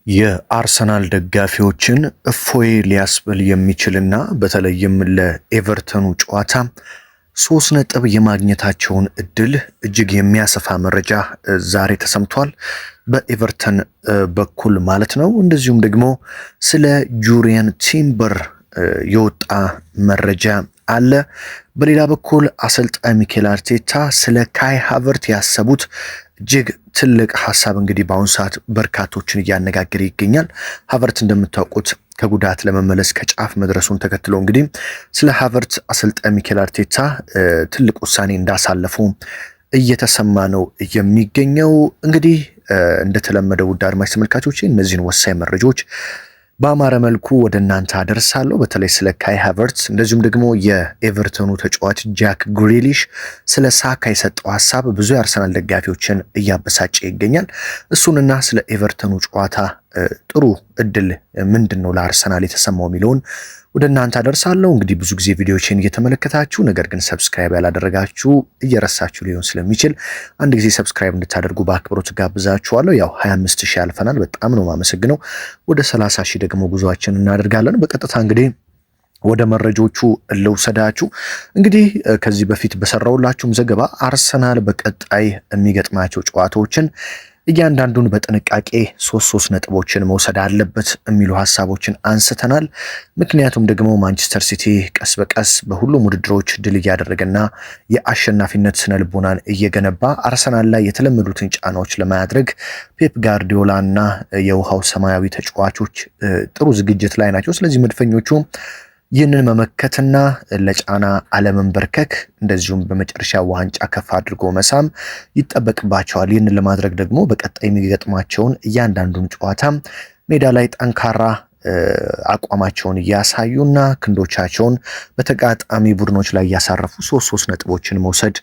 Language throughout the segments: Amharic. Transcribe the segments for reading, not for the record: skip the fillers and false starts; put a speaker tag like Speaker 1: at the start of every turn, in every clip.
Speaker 1: የአርሰናል ደጋፊዎችን እፎይ ሊያስብል የሚችልና በተለይም ለኤቨርተኑ ጨዋታ 3 ነጥብ የማግኘታቸውን እድል እጅግ የሚያሰፋ መረጃ ዛሬ ተሰምቷል። በኤቨርተን በኩል ማለት ነው። እንደዚሁም ደግሞ ስለ ጁሪየን ቲምበር የወጣ መረጃ አለ። በሌላ በኩል አሰልጣኝ ሚኬል አርቴታ ስለ ካይ ሃቨርት ያሰቡት እጅግ ትልቅ ሐሳብ እንግዲህ በአሁኑ ሰዓት በርካቶችን እያነጋገረ ይገኛል። ሃቨርት እንደምታውቁት ከጉዳት ለመመለስ ከጫፍ መድረሱን ተከትሎ እንግዲህ ስለ ሃቨርት አሰልጣኝ ሚኬል አርቴታ ትልቅ ውሳኔ እንዳሳለፉ እየተሰማ ነው የሚገኘው። እንግዲህ እንደተለመደው ውድ አድማጭ ተመልካቾች እነዚህን ወሳኝ መረጃዎች በአማረ መልኩ ወደ እናንተ አደርሳለሁ። በተለይ ስለ ካይ ሃቨርት እንደዚሁም ደግሞ የኤቨርተኑ ተጫዋች ጃክ ግሪሊሽ ስለ ሳካ የሰጠው ሐሳብ ብዙ የአርሰናል ደጋፊዎችን እያበሳጨ ይገኛል። እሱንና ስለ ኤቨርተኑ ጨዋታ ጥሩ እድል ምንድነው ለአርሰናል የተሰማው የሚለውን ወደ እናንተ አደርሳለሁ። እንግዲህ ብዙ ጊዜ ቪዲዮዎችን እየተመለከታችሁ ነገር ግን ሰብስክራይብ ያላደረጋችሁ እየረሳችሁ ሊሆን ስለሚችል አንድ ጊዜ ሰብስክራይብ እንድታደርጉ በአክብሮት ጋብዛችኋለሁ። ያው 25000 ያልፈናል፣ በጣም ነው ማመሰግነው። ወደ 30000 ደግሞ ጉዟችን እናደርጋለን። በቀጥታ እንግዲህ ወደ መረጃዎቹ ልውሰዳችሁ። እንግዲህ ከዚህ በፊት በሰራውላችሁም ዘገባ አርሰናል በቀጣይ የሚገጥማቸው ጨዋታዎችን እያንዳንዱን በጥንቃቄ 3 ነጥቦችን መውሰድ አለበት የሚሉ ሐሳቦችን አንስተናል። ምክንያቱም ደግሞ ማንቸስተር ሲቲ ቀስ በቀስ በሁሉም ውድድሮች ድል እያደረገና የአሸናፊነት ስነ ልቦናን እየገነባ አርሰናል ላይ የተለመዱትን ጫናዎች ለማድረግ ፔፕ ጋርዲዮላና የውሃው ሰማያዊ ተጫዋቾች ጥሩ ዝግጅት ላይ ናቸው። ስለዚህ መድፈኞቹ ይህንን መመከትና ለጫና አለመንበርከክ እንደዚሁም በመጨረሻ ዋንጫ ከፍ አድርጎ መሳም ይጠበቅባቸዋል። ይህንን ለማድረግ ደግሞ በቀጣይ የሚገጥማቸውን እያንዳንዱን ጨዋታ ሜዳ ላይ ጠንካራ አቋማቸውን እያሳዩና ክንዶቻቸውን በተጋጣሚ ቡድኖች ላይ እያሳረፉ 3 ነጥቦችን መውሰድ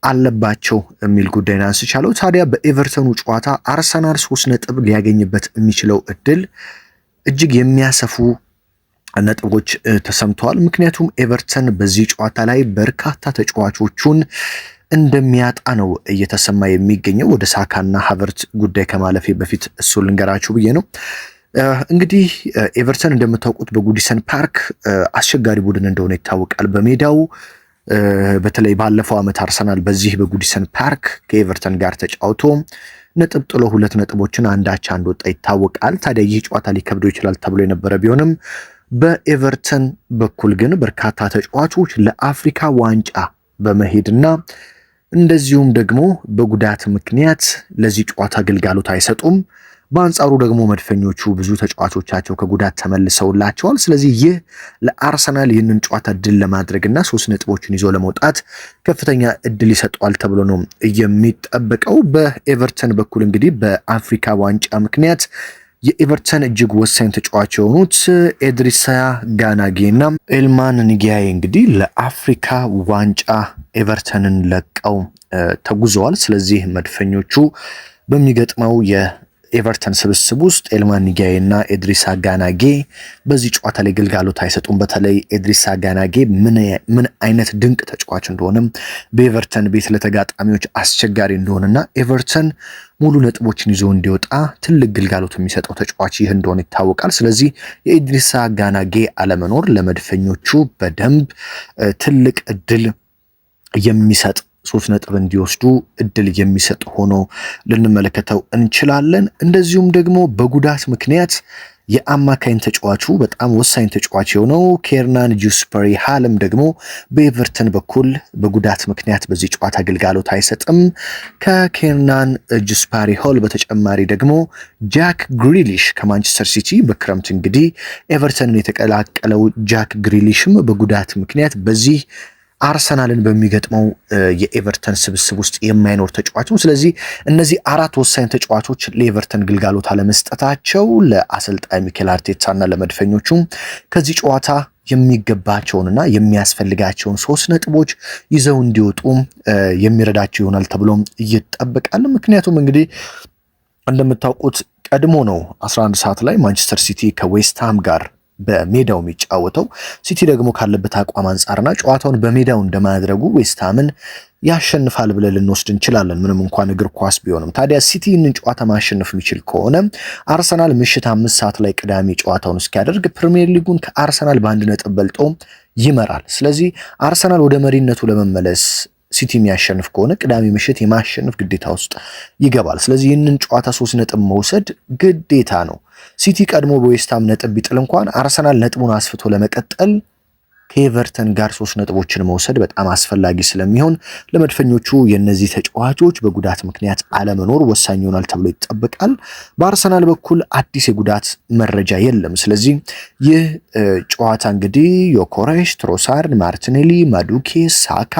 Speaker 1: አለባቸው የሚል ጉዳይን አንስቻለሁ። ታዲያ በኤቨርተኑ ጨዋታ አርሰናል 3 ነጥብ ሊያገኝበት የሚችለው እድል እጅግ የሚያሰፉ ነጥቦች ተሰምተዋል። ምክንያቱም ኤቨርተን በዚህ ጨዋታ ላይ በርካታ ተጫዋቾቹን እንደሚያጣ ነው እየተሰማ የሚገኘው። ወደ ሳካና ሃቨርት ጉዳይ ከማለፌ በፊት እሱ ልንገራችሁ ብዬ ነው። እንግዲህ ኤቨርተን እንደምታውቁት በጉዲሰን ፓርክ አስቸጋሪ ቡድን እንደሆነ ይታወቃል። በሜዳው በተለይ ባለፈው ዓመት አርሰናል በዚህ በጉዲሰን ፓርክ ከኤቨርተን ጋር ተጫውቶ ነጥብ ጥሎ 2 ነጥቦችን አንዳቻ እንደወጣ ይታወቃል። ታዲያ ይህ ጨዋታ ሊከብደው ይችላል ተብሎ የነበረ ቢሆንም በኤቨርተን በኩል ግን በርካታ ተጫዋቾች ለአፍሪካ ዋንጫ በመሄድና እንደዚሁም ደግሞ በጉዳት ምክንያት ለዚህ ጨዋታ ግልጋሎት አይሰጡም። በአንጻሩ ደግሞ መድፈኞቹ ብዙ ተጫዋቾቻቸው ከጉዳት ተመልሰውላቸዋል። ስለዚህ ይህ ለአርሰናል ይህንን ጨዋታ ድል ለማድረግና 3 ነጥቦችን ይዞ ለመውጣት ከፍተኛ እድል ይሰጠዋል ተብሎ ነው የሚጠበቀው። በኤቨርተን በኩል እንግዲህ በአፍሪካ ዋንጫ ምክንያት የኤቨርተን እጅግ ወሳኝ ተጫዋች የሆኑት ኤድሪሳ ጋናጌና ኤልማን ንጊያዬ እንግዲህ ለአፍሪካ ዋንጫ ኤቨርተንን ለቀው ተጉዘዋል። ስለዚህ መድፈኞቹ በሚገጥመው የኤቨርተን ስብስብ ውስጥ ኤልማን ንጊያዬና ኤድሪሳ ጋናጌ በዚህ ጨዋታ ላይ ግልጋሎት አይሰጡም። በተለይ ኤድሪሳ ጋናጌ ምን አይነት ድንቅ ተጫዋች እንደሆነ በኤቨርተን ቤት ለተጋጣሚዎች አስቸጋሪ እንደሆነና ኤቨርተን ሙሉ ነጥቦችን ይዞ እንዲወጣ ትልቅ ግልጋሎት የሚሰጠው ተጫዋች ይህ እንደሆነ ይታወቃል። ስለዚህ የኤድሪሳ ጋናጌ አለመኖር ለመድፈኞቹ በደንብ ትልቅ እድል የሚሰጥ 3 ነጥብ እንዲወስዱ እድል የሚሰጥ ሆኖ ልንመለከተው እንችላለን። እንደዚሁም ደግሞ በጉዳት ምክንያት የአማካኝ ተጫዋቹ በጣም ወሳኝ ተጫዋች የሆነው ኬርናን ጁስፐሪ ሃልም ደግሞ በኤቨርተን በኩል በጉዳት ምክንያት በዚህ ጨዋታ ግልጋሎት አይሰጥም። ከኬርናን ጁስፐሪ ሃል በተጨማሪ ደግሞ ጃክ ግሪሊሽ ከማንቸስተር ሲቲ በክረምት እንግዲህ ኤቨርተንን የተቀላቀለው ጃክ ግሪሊሽም በጉዳት ምክንያት በዚህ አርሰናልን በሚገጥመው የኤቨርተን ስብስብ ውስጥ የማይኖር ተጫዋች ነው። ስለዚህ እነዚህ 4 ወሳኝ ተጫዋቾች ለኤቨርተን ግልጋሎት አለመስጠታቸው ለአሰልጣኝ ሚኬል አርቴታና ለመድፈኞቹም ከዚህ ጨዋታ የሚገባቸውንና የሚያስፈልጋቸውን 3 ነጥቦች ይዘው እንዲወጡ የሚረዳቸው ይሆናል ተብሎም ይጠበቃል። ምክንያቱም እንግዲህ እንደምታውቁት ቀድሞ ነው 11 ሰዓት ላይ ማንቸስተር ሲቲ ከዌስትሃም ጋር በሜዳው የሚጫወተው። ሲቲ ደግሞ ካለበት አቋም አንጻርና ጨዋታውን በሜዳው እንደማድረጉ ዌስትሃምን ያሸንፋል ብለን ልንወስድ እንችላለን፣ ምንም እንኳን እግር ኳስ ቢሆንም። ታዲያ ሲቲ ይህንን ጨዋታ ማሸነፍ የሚችል ከሆነ አርሰናል ምሽት 5 ሰዓት ላይ ቅዳሜ ጨዋታውን እስኪያደርግ ፕሪሚየር ሊጉን ከአርሰናል በ1 ነጥብ በልጦ ይመራል። ስለዚህ አርሰናል ወደ መሪነቱ ለመመለስ ሲቲ የሚያሸንፍ ከሆነ ቅዳሜ ምሽት የማሸነፍ ግዴታ ውስጥ ይገባል። ስለዚህ ይህንን ጨዋታ 3 ነጥብ መውሰድ ግዴታ ነው። ሲቲ ቀድሞ በዌስትሃም ነጥብ ቢጥል እንኳን አርሰናል ነጥቡን አስፍቶ ለመቀጠል ከኤቨርተን ጋር 3 ነጥቦችን መውሰድ በጣም አስፈላጊ ስለሚሆን ለመድፈኞቹ የነዚህ ተጫዋቾች በጉዳት ምክንያት አለመኖር ወሳኝ ይሆናል ተብሎ ይጠበቃል። በአርሰናል በኩል አዲስ የጉዳት መረጃ የለም። ስለዚህ ይህ ጨዋታ እንግዲህ ዮኮሬሽ፣ ትሮሳርድ፣ ማርቲኔሊ፣ ማዱኬ፣ ሳካ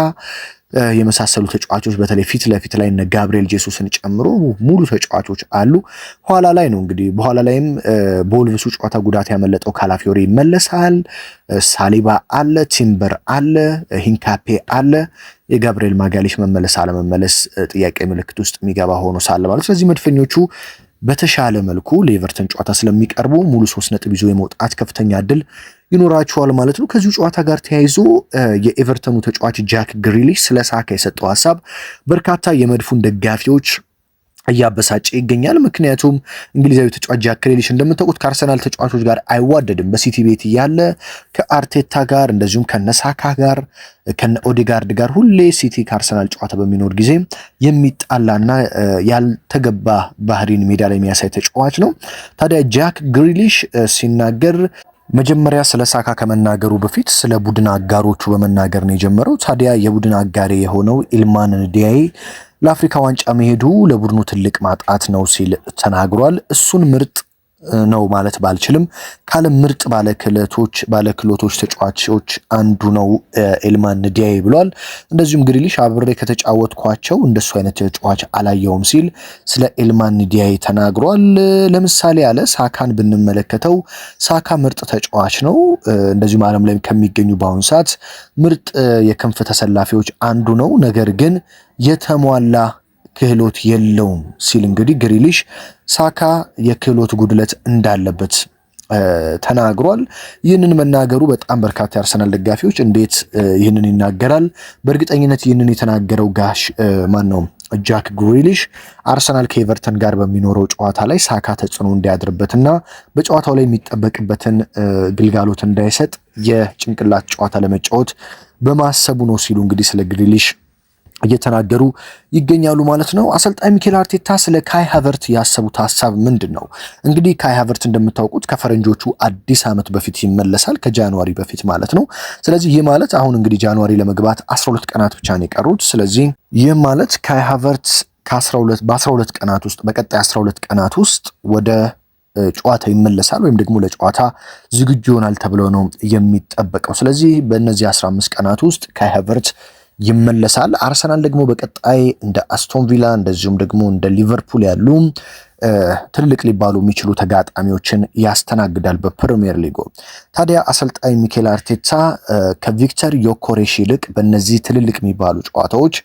Speaker 1: የመሳሰሉ ተጫዋቾች በተለይ ፊት ለፊት ላይ እነ ጋብሪኤል ጄሱስን ጨምሮ ሙሉ ተጫዋቾች አሉ። ኋላ ላይ ነው እንግዲህ በኋላ ላይም በወልቭሱ ጨዋታ ጉዳት ያመለጠው ካላፊዮሪ ይመለሳል። ሳሊባ አለ፣ ቲምበር አለ፣ ሂንካፔ አለ። የጋብሪኤል ማጋሊሽ መመለስ አለመመለስ ጥያቄ ምልክት ውስጥ የሚገባ ሆኖ ሳለ ማለት። ስለዚህ መድፈኞቹ በተሻለ መልኩ ለኤቨርተን ጨዋታ ስለሚቀርቡ ሙሉ 3 ነጥብ ይዞ የመውጣት ከፍተኛ እድል ይኖራቸዋል ማለት ነው። ከዚሁ ጨዋታ ጋር ተያይዞ የኤቨርተኑ ተጫዋች ጃክ ግሪሊሽ ስለ ሳካ የሰጠው ሐሳብ በርካታ የመድፉን ደጋፊዎች እያበሳጨ ይገኛል። ምክንያቱም እንግሊዛዊ ተጫዋች ጃክ ግሪሊሽ እንደምታውቁት ከአርሰናል ተጫዋቾች ጋር አይዋደድም። በሲቲ ቤት እያለ ከአርቴታ ጋር እንደዚሁም ከነሳካ ጋር ከነ ኦዴጋርድ ጋር ሁሌ ሲቲ ከአርሰናል ጨዋታ በሚኖር ጊዜ የሚጣላና ያልተገባ ባህሪን ሜዳ ላይ የሚያሳይ ተጫዋች ነው። ታዲያ ጃክ ግሪሊሽ ሲናገር መጀመሪያ ስለ ሳካ ከመናገሩ በፊት ስለ ቡድን አጋሮቹ በመናገር ነው የጀመረው። ታዲያ የቡድን አጋሪ የሆነው ኢልማን ዲያይ ለአፍሪካ ዋንጫ መሄዱ ለቡድኑ ትልቅ ማጣት ነው ሲል ተናግሯል። እሱን ምርጥ ነው ማለት ባልችልም ካለ ምርጥ ባለክሎቶች ተጫዋቾች አንዱ ነው ኤልማን ዲያይ ብሏል። እንደዚሁም ግሪሊሽ አብሬ ከተጫወትኳቸው እንደሱ አይነት ተጫዋች አላየውም ሲል ስለ ኤልማን ዲያይ ተናግሯል። ለምሳሌ ያለ ሳካን ብንመለከተው ሳካ ምርጥ ተጫዋች ነው፣ እንደዚሁም ዓለም ላይ ከሚገኙ በአሁኑ ሰዓት ምርጥ የክንፍ ተሰላፊዎች አንዱ ነው፣ ነገር ግን የተሟላ ክህሎት የለውም ሲል እንግዲህ ግሪሊሽ ሳካ የክህሎት ጉድለት እንዳለበት ተናግሯል። ይህንን መናገሩ በጣም በርካታ የአርሰናል ደጋፊዎች እንዴት ይህንን ይናገራል? በእርግጠኝነት ይህንን የተናገረው ጃክ ግሪሊሽ አርሰናል ከኤቨርተን ጋር በሚኖረው ጨዋታ ላይ ሳካ ተጽዕኖ እንዲያድርበትና በጨዋታው ላይ የሚጠበቅበትን ግልጋሎት እንዳይሰጥ የጭንቅላት ጨዋታ ለመጫወት በማሰቡ ነው ሲሉ እንግዲህ ስለ ግሪሊሽ እየተናገሩ ይገኛሉ ማለት ነው። አሰልጣኝ ሚኬል አርቴታ ስለ ካይ ሃቨርት ያሰቡት ሐሳብ ምንድን ነው? እንግዲህ ካይ ሃቨርት እንደምታውቁት ከፈረንጆቹ አዲስ ዓመት በፊት ይመለሳል፣ ከጃንዋሪ በፊት ማለት ነው። ስለዚህ ይህ ማለት አሁን እንግዲህ ጃንዋሪ ለመግባት 12 ቀናት ብቻ ነው የቀሩት። ስለዚህ ይህ ማለት ካይ ሃቨርት በ12 ቀናት ውስጥ በቀጣይ 12 ቀናት ውስጥ ወደ ጨዋታ ይመለሳል ወይም ደግሞ ለጨዋታ ዝግጁ ይሆናል ተብሎ ነው የሚጠበቀው። ስለዚህ በእነዚህ 15 ቀናት ውስጥ ካይ ሃቨርት ይመለሳል። አርሰናል ደግሞ በቀጣይ እንደ አስቶን ቪላ እንደዚሁም ደግሞ እንደ ሊቨርፑል ያሉ ትልቅ ሊባሉ የሚችሉ ተጋጣሚዎችን ያስተናግዳል በፕሪሚየር ሊጉ። ታዲያ አሰልጣኝ ሚኬል አርቴታ ከቪክተር ዮኮሬሽ ይልቅ በእነዚህ ትልልቅ የሚባሉ ጨዋታዎች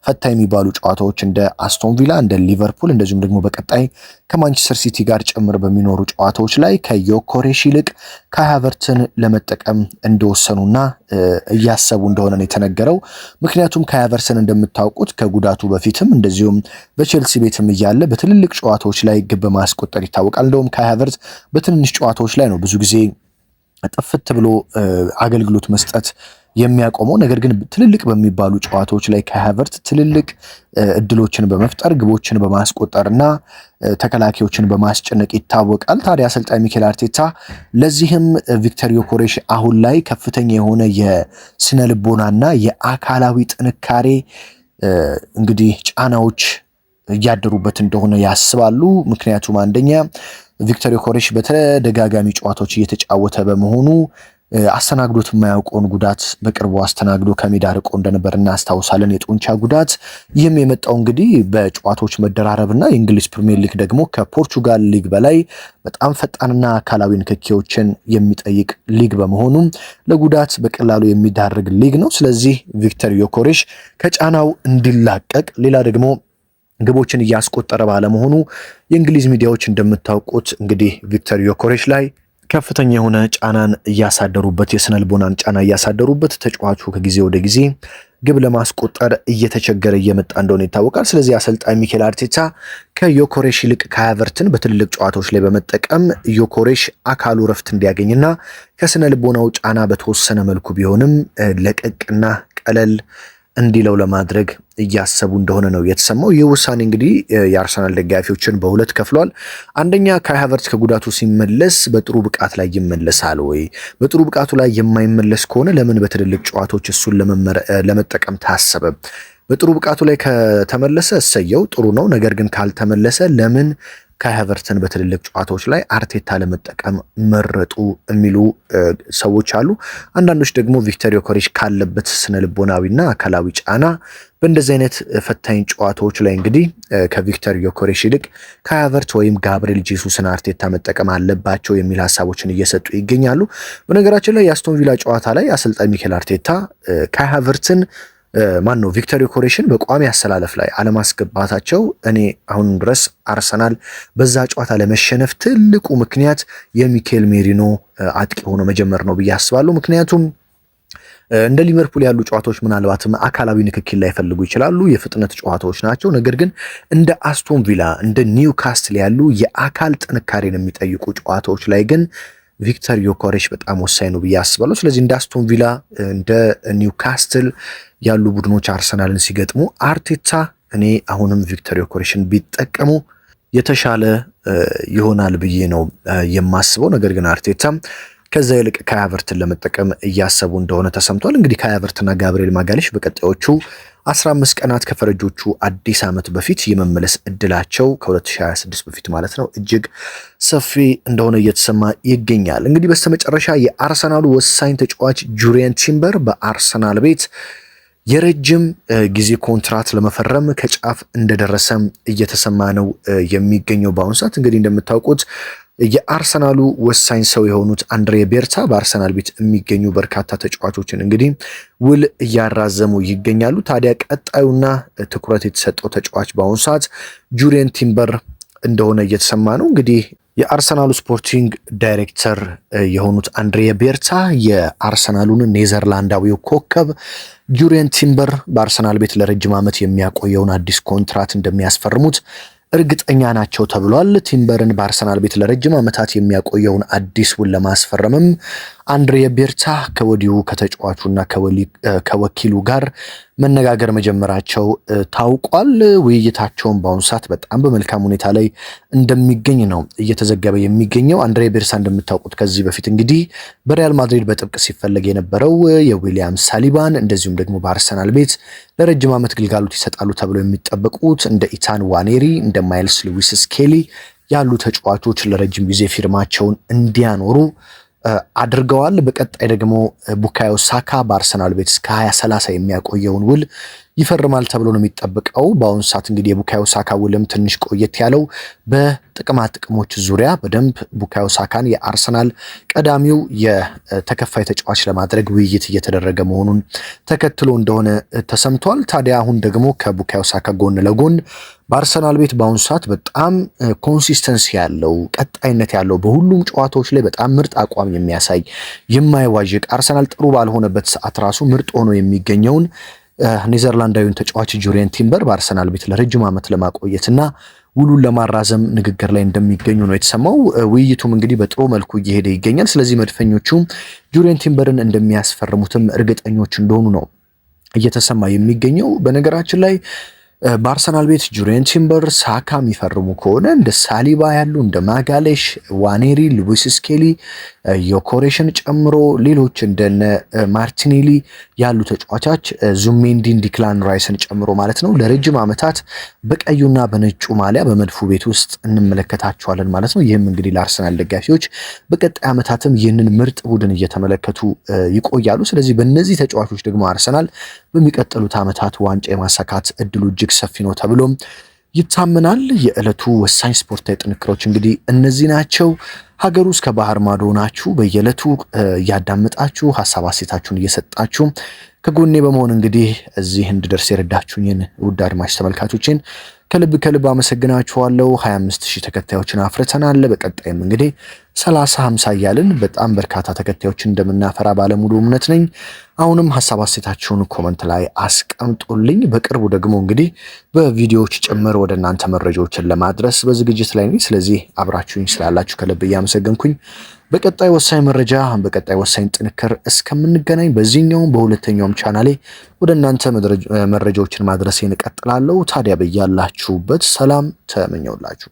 Speaker 1: ፈታኝ የሚባሉ ጨዋታዎች እንደ አስቶን ቪላ እንደ ሊቨርፑል እንደዚሁም ደግሞ በቀጣይ ከማንቸስተር ሲቲ ጋር ጭምር በሚኖሩ ጨዋታዎች ላይ ከዮኮሬሽ ይልቅ ካይ ሃቨርትን ለመጠቀም እንደወሰኑና እያሰቡ እንደሆነ ነው የተነገረው። ምክንያቱም ካይ ሃቨርትን እንደምታውቁት ከጉዳቱ በፊትም እንደዚሁም በቼልሲ ቤትም እያለ በትልልቅ ጨዋታዎች ላይ ግብ በማስቆጠር ይታወቃል። እንደውም ካይ ሃቨርት በትንንሽ ጨዋታዎች ላይ ነው ብዙ ጊዜ ጥፍት ብሎ አገልግሎት መስጠት የሚያቆመው። ነገር ግን ትልልቅ በሚባሉ ጨዋታዎች ላይ ካይ ሃቨርት ትልልቅ እድሎችን በመፍጠር ግቦችን በማስቆጠርና ተከላካዮችን በማስጨነቅ ይታወቃል። ታዲያ አሰልጣኝ ሚኬል አርቴታ ለዚህም ቪክተር ዮኮሬሽ አሁን ላይ ከፍተኛ የሆነ የስነ ልቦናና የአካላዊ ጥንካሬ እንግዲህ ጫናዎች እያደሩበት እንደሆነ ያስባሉ። ምክንያቱም አንደኛ ቪክተር ዮኮሬሽ በተደጋጋሚ ጨዋታዎች እየተጫወተ በመሆኑ አስተናግዶት የማያውቀውን ጉዳት በቅርቡ አስተናግዶ ከሜዳ ርቆ እንደነበር እናስታውሳለን፣ የጡንቻ ጉዳት። ይህም የመጣው እንግዲህ በጨዋታዎች መደራረብና የእንግሊዝ ፕሪሚየር ሊግ ደግሞ ከፖርቹጋል ሊግ በላይ በጣም ፈጣንና አካላዊ ንክኪዎችን የሚጠይቅ ሊግ በመሆኑም ለጉዳት በቀላሉ የሚዳርግ ሊግ ነው። ስለዚህ ቪክተር ዮኮሬሽ ከጫናው እንዲላቀቅ ሌላ ደግሞ ግቦችን እያስቆጠረ ባለመሆኑ የእንግሊዝ ሚዲያዎች እንደምታውቁት እንግዲህ ቪክተር ዮኮሬሽ ላይ ከፍተኛ የሆነ ጫናን እያሳደሩበት የስነ ልቦናን ጫና እያሳደሩበት ተጫዋቹ ከጊዜ ወደ ጊዜ ግብ ለማስቆጠር እየተቸገረ እየመጣ እንደሆነ ይታወቃል። ስለዚህ አሰልጣኝ ሚኬል አርቴታ ከዮኮሬሽ ይልቅ ከሃቨርትን በትልልቅ ጨዋታዎች ላይ በመጠቀም ዮኮሬሽ አካሉ ረፍት እንዲያገኝና ከስነ ልቦናው ጫና በተወሰነ መልኩ ቢሆንም ለቀቅና ቀለል እንዲለው ለማድረግ እያሰቡ እንደሆነ ነው የተሰማው። ይህ ውሳኔ እንግዲህ የአርሰናል ደጋፊዎችን በሁለት ከፍሏል። አንደኛ ካይ ሃቨርትዝ ከጉዳቱ ሲመለስ በጥሩ ብቃት ላይ ይመለሳል ወይ? በጥሩ ብቃቱ ላይ የማይመለስ ከሆነ ለምን በትልልቅ ጨዋታዎች እሱን ለመጠቀም ታሰበ? በጥሩ ብቃቱ ላይ ከተመለሰ እሰየው ጥሩ ነው። ነገር ግን ካልተመለሰ ለምን ካይ ሃቨርትዝን በትልልቅ ጨዋታዎች ላይ አርቴታ ለመጠቀም መረጡ የሚሉ ሰዎች አሉ። አንዳንዶች ደግሞ ቪክተር ዮኬሬሽ ካለበት ስነልቦናዊና አካላዊ ጫና በእንደዚህ አይነት ፈታኝ ጨዋታዎች ላይ እንግዲህ ከቪክተር ዮኬሬሽ ይልቅ ካይ ሃቨርትዝ ወይም ጋብሪኤል ጄሱስን አርቴታ መጠቀም አለባቸው የሚል ሀሳቦችን እየሰጡ ይገኛሉ። በነገራችን ላይ የአስቶን ቪላ ጨዋታ ላይ አሰልጣኝ ሚኬል አርቴታ ካይ ሃቨርትዝን ቪክተር ዮኬሬሽን በቋሚ አሰላለፍ ላይ አለማስገባታቸው እኔ አሁን ድረስ አርሰናል በዛ ጨዋታ ለመሸነፍ ትልቁ ምክንያት የሚኬል ሜሪኖ አጥቂ ሆኖ መጀመር ነው ብዬ አስባለሁ። ምክንያቱም እንደ ሊቨርፑል ያሉ ጨዋታዎች ምናልባትም አካላዊ ንክኪል ላይ ፈልጉ ይችላሉ፣ የፍጥነት ጨዋታዎች ናቸው። ነገር ግን እንደ አስቶን ቪላ እንደ ኒውካስትል ያሉ የአካል ጥንካሬን የሚጠይቁ ጨዋታዎች ላይ ግን ቪክተር ዮኬሬሽ በጣም ወሳኝ ነው ብዬ አስባለሁ። ስለዚህ እንደ አስቶን ቪላ እንደ ኒውካስትል ያሉ ቡድኖች አርሰናልን ሲገጥሙ አርቴታ እኔ አሁንም ቪክተር ዮኬሬሽን ቢጠቀሙ የተሻለ ይሆናል ብዬ ነው የማስበው። ነገር ግን አርቴታ ከዛ ይልቅ ካይ ሃቨርትዝን ለመጠቀም እያሰቡ እንደሆነ ተሰምቷል። እንግዲህ ካይ ሃቨርትዝና ጋብሪኤል ማጋሌሽ በቀጣዮቹ 15 ቀናት ከፈረጆቹ አዲስ ዓመት በፊት የመመለስ እድላቸው ከ2026 በፊት ማለት ነው እጅግ ሰፊ እንደሆነ እየተሰማ ይገኛል። እንግዲህ በስተመጨረሻ የአርሰናሉ ወሳኝ ተጫዋች ጁሪየን ቲምበር በአርሰናል ቤት የረጅም ጊዜ ኮንትራት ለመፈረም ከጫፍ እንደደረሰም እየተሰማ ነው የሚገኘው። በአሁኑ ሰዓት እንግዲህ እንደምታውቁት የአርሰናሉ ወሳኝ ሰው የሆኑት አንድሬ ቤርታ በአርሰናል ቤት የሚገኙ በርካታ ተጫዋቾችን እንግዲህ ውል እያራዘሙ ይገኛሉ። ታዲያ ቀጣዩና ትኩረት የተሰጠው ተጫዋች በአሁኑ ሰዓት ጁሪየን ቲምበር እንደሆነ እየተሰማ ነው። እንግዲህ የአርሰናሉ ስፖርቲንግ ዳይሬክተር የሆኑት አንድሬ ቤርታ የአርሰናሉን ኔዘርላንዳዊው ኮከብ ጁሪየን ቲምበር በአርሰናል ቤት ለረጅም ዓመት የሚያቆየውን አዲስ ኮንትራት እንደሚያስፈርሙት እርግጠኛ ናቸው ተብሏል። ቲምበርን በአርሰናል ቤት ለረጅም ዓመታት የሚያቆየውን አዲስ ውል ለማስፈረምም አንድሬ ቤርታ ከወዲሁ ከተጫዋቹና ከወኪሉ ጋር መነጋገር መጀመራቸው ታውቋል። ውይይታቸውን በአሁኑ ሰዓት በጣም በመልካም ሁኔታ ላይ እንደሚገኝ ነው እየተዘገበ የሚገኘው። አንድሬ ቤርታ እንደምታውቁት ከዚህ በፊት እንግዲህ በሪያል ማድሪድ በጥብቅ ሲፈለግ የነበረው የዊሊያም ሳሊባን እንደዚሁም ደግሞ በአርሰናል ቤት ለረጅም ዓመት ግልጋሎት ይሰጣሉ ተብለው የሚጠበቁት እንደ ኢታን ዋኔሪ እንደ ማይልስ ሉዊስ ስኬሊ ያሉ ተጫዋቾች ለረጅም ጊዜ ፊርማቸውን እንዲያኖሩ አድርገዋል። በቀጣይ ደግሞ ቡካዮ ሳካ በአርሰናል ቤት እስከ 2030 የሚያቆየውን ውል ይፈርማል ተብሎ ነው የሚጠበቀው። በአሁኑ ሰዓት እንግዲህ የቡካዮ ሳካ ውልም ትንሽ ቆየት ያለው በጥቅማ ጥቅሞች ዙሪያ በደንብ ቡካዮ ሳካን የአርሰናል ቀዳሚው የተከፋይ ተጫዋች ለማድረግ ውይይት እየተደረገ መሆኑን ተከትሎ እንደሆነ ተሰምቷል። ታዲያ አሁን ደግሞ ከቡካዮ ሳካ ጎን ለጎን በአርሰናል ቤት በአሁኑ ሰዓት በጣም ኮንሲስተንሲ ያለው ቀጣይነት ያለው በሁሉም ጨዋታዎች ላይ በጣም ምርጥ አቋም የሚያሳይ የማይዋዥቅ አርሰናል ጥሩ ባልሆነበት ሰዓት ራሱ ምርጥ ሆኖ የሚገኘውን ኔዘርላንዳዊውን ተጫዋች ጁሪየን ቲምበር በአርሰናል ቤት ለረጅም ዓመት ለማቆየትና ውሉን ለማራዘም ንግግር ላይ እንደሚገኙ ነው የተሰማው። ውይይቱም እንግዲህ በጥሩ መልኩ እየሄደ ይገኛል። ስለዚህ መድፈኞቹ ጁሪየን ቲምበርን እንደሚያስፈርሙትም እርግጠኞች እንደሆኑ ነው እየተሰማ የሚገኘው። በነገራችን ላይ በአርሰናል ቤት ጁሪየን ቲምበር ሳካ የሚፈርሙ ከሆነ እንደ ሳሊባ ያሉ እንደ ማጋሌሽ፣ ዋኔሪ፣ ሉዊስ ስኬሊ፣ ዮኬሬሽን ጨምሮ ሌሎች እንደነ ማርቲኔሊ ያሉ ተጫዋቾች ዙሜንዲን፣ ዲክላን ራይስን ጨምሮ ማለት ነው ለረጅም ዓመታት በቀዩና በነጩ ማሊያ በመድፉ ቤት ውስጥ እንመለከታቸዋለን ማለት ነው። ይህም እንግዲህ ለአርሰናል ደጋፊዎች በቀጣይ ዓመታትም ይህንን ምርጥ ቡድን እየተመለከቱ ይቆያሉ። ስለዚህ በእነዚህ ተጫዋቾች ደግሞ አርሰናል በሚቀጥሉት ዓመታት ዋንጫ የማሳካት እድሉ እጅግ ሰፊ ነው ተብሎም ይታመናል። የዕለቱ ወሳኝ ስፖርታዊ ጥንክሮች እንግዲህ እነዚህ ናቸው። ሀገር ውስጥ ከባህር ማዶ ናችሁ በየዕለቱ እያዳመጣችሁ ሀሳብ አስተያየታችሁን እየሰጣችሁ ከጎኔ በመሆን እንግዲህ እዚህ እንድደርስ የረዳችሁኝን ውድ አድማጭ ተመልካቾችን ከልብ አመሰግናችኋለሁ። 25,000 ተከታዮችን አፍርተናል። በቀጣይም እንግዲህ 30 50 እያልን በጣም በርካታ ተከታዮችን እንደምናፈራ ባለሙሉ እምነት ነኝ። አሁንም ሐሳብ አስተያየታችሁን ኮመንት ላይ አስቀምጡልኝ። በቅርቡ ደግሞ እንግዲህ በቪዲዮዎች ጭምር ወደ እናንተ መረጃዎችን ለማድረስ በዝግጅት ላይ ነኝ። ስለዚህ አብራችሁኝ ስላላችሁ ከልብ እያመሰገንኩኝ በቀጣይ ወሳኝ መረጃ በቀጣይ ወሳኝ ጥንክር እስከምንገናኝ በዚህኛውም በሁለተኛውም ቻናሌ ወደ እናንተ መረጃዎችን ማድረሴን እቀጥላለሁ። ታዲያ በያላችሁበት ሰላም ተመኘውላችሁ።